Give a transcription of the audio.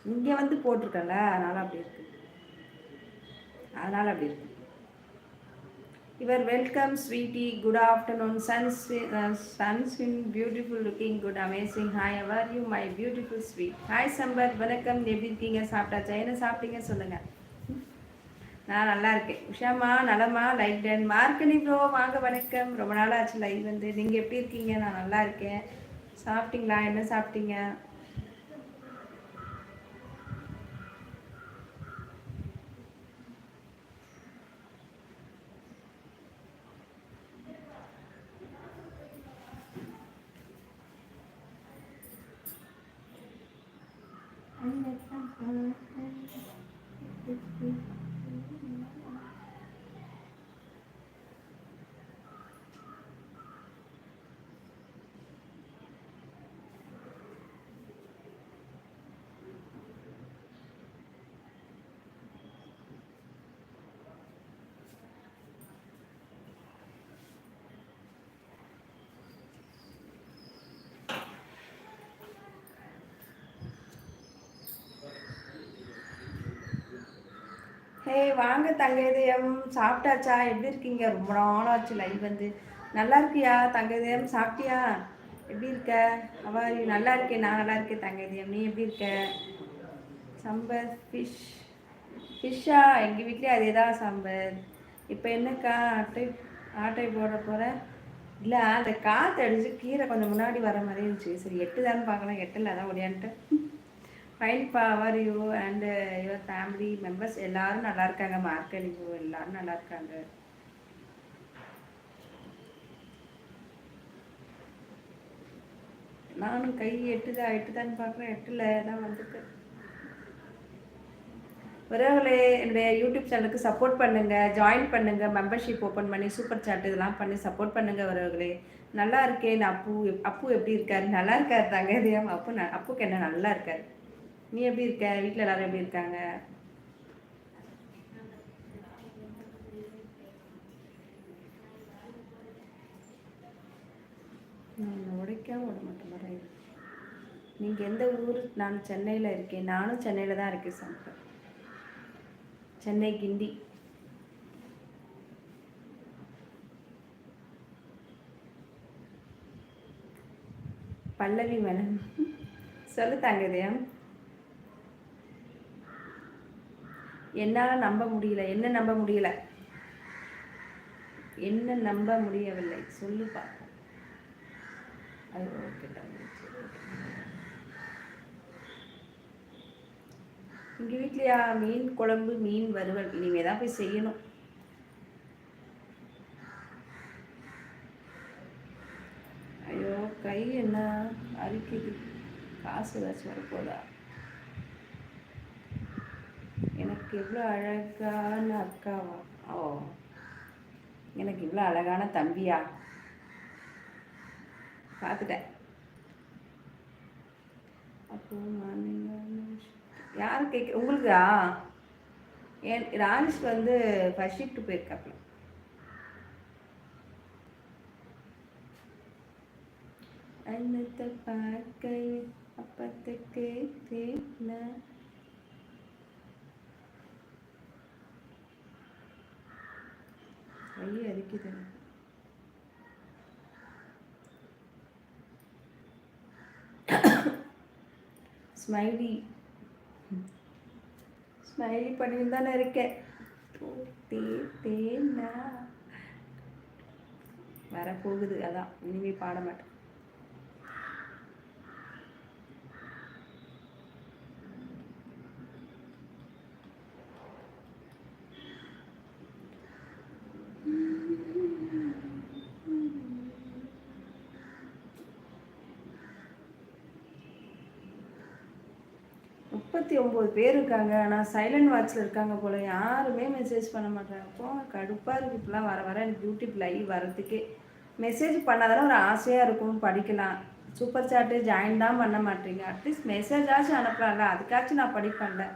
இங்கே வந்து போட்டிருக்கல, அதனால் அப்படி இருக்கு. அதனால் அப்படி இருக்கு. Your welcome sweetie, good afternoon. Sunshine beautiful, looking good, amazing. Hi, ever you my beautiful sweet. Hi Sampath, வணக்கம். எப்படி இருக்கீங்க? சாப்பிட்டாச்சா? என்ன சாப்பிட்டீங்க சொல்லுங்கள். நான் நல்லா இருக்கேன். உஷாமா நலமா? Like done. மார்க்கனி ப்ரோ வாங்க, வணக்கம். ரொம்ப நாள் ஆச்சு லைவ் வந்து. நீங்கள் எப்படி இருக்கீங்க? நான் நல்லா இருக்கேன். சாப்பிட்டீங்களா? என்ன சாப்பிட்டீங்க? ஹே வாங்க தங்கதயம், சாப்பிட்டாச்சா? எப்படி இருக்கீங்க? ரொம்ப நாளாச்சு லைவ் வந்து. நல்லா இருக்கியா தங்கதயம்? சாப்பிட்டியா? எப்படி இருக்க? அவள் நல்லா இருக்கேன், நான் நல்லா இருக்கேன் தங்கதயம். நீ எப்படி இருக்க? சம்பர் ஃபிஷ்ஷா? எங்கள் வீட்லேயே அதே தான் சம்பர். இப்போ என்னக்கா ஆட்டை போட போகிற? இல்லை, அந்த காற்று அடிச்சு கீரை கொஞ்சம் முன்னாடி வர மாதிரி இருந்துச்சு. சரி எட்டுதான்னு பார்க்கலாம், எட்டில் அதான் ஒடியான்ட்டு. ஃபைன் பா, how are you and your family members எல்லாரும் நல்லா இருக்காங்க. மார்க்கெட் எல்லாரும் நல்லா இருக்காங்க. நானும் கை எட்டுதான்னு பார்க்குறேன், எட்டில் தான் வந்துட்டு. உறவுகளே, என்னுடைய யூடியூப் சேனலுக்கு சப்போர்ட் பண்ணுங்கள், ஜாயின் பண்ணுங்கள், மெம்பர்ஷிப் ஓப்பன் பண்ணி சூப்பர் சாட் இதெல்லாம் பண்ணி சப்போர்ட் பண்ணுங்கள் உறவுகளே. நல்லா இருக்கேன். அப்பு எப்படி இருக்காரு? நல்லா இருக்காரு தாங்க. இதயம் அப்புக்கு என்ன நல்லா இருக்காரு. நீ எப்படி இருக்க? வீட்டில் எல்லாரும் எப்படி இருக்காங்க? உடைக்காம விட மாட்டேன். நீங்கள் எந்த ஊர்? நான் சென்னையில் இருக்கேன். நானும் சென்னையில் தான் இருக்கேன் சார். சென்னை கிண்டி. பல்லவி மேடம் சொல்லு தங்கதயம். என்னால் நம்ப முடியல. என்ன நம்ப முடியல? என்ன நம்ப முடியவில்லை? சொல்லு பார்ப்போம். அது ஓகே. எங்கள் வீட்லையா மீன் குழம்பு, மீன் வறுவல். இனிமே தான் போய் செய்யணும். ஐயோ கை என்ன அரிக்குது. காசு ஏதாச்சும் வரப்போதா? எனக்கு எவ்வளோ அழகான அக்காவா? ஓ, எனக்கு இவ்வளோ அழகான தம்பியா? பார்த்துட்டேன். அப்போ யார் கேட்க உங்களுக்கா? ஏன் ராஜேஷ் வந்து ஃபர்ஸ்ட் ஷிஃப்ட் போயிருக்காப்புல. அன்னத்தை பார்க்க அப்பத்துக்கு தேன கை அரிக்குது. ஸ்மைலி பண்ணிட்டு தானே இருக்கேன். வரப்போகுது, அதான் இனிமே பாட மாட்டேன். முப்பத்தி 39 பேர் இருக்காங்க. ஆனால் சைலண்ட் வாட்சில் இருக்காங்க போல். யாருமே மெசேஜ் பண்ண மாட்டாங்க. போங்க, கடுப்பாக இருக்குது. இப்போலாம் வர வர எனக்கு யூடியூப் லைவ் வரதுக்கே மெசேஜ் பண்ணாதானே ஒரு ஆசையாக இருக்கும், படிக்கலாம். சூப்பர் சாட்டு ஜாயின் தான் பண்ண மாட்டீங்க. அட்லீஸ்ட் மெசேஜாச்சும் அனுப்பலாம்ல, அதுக்காச்சும் நான் படிப்பேன்ல.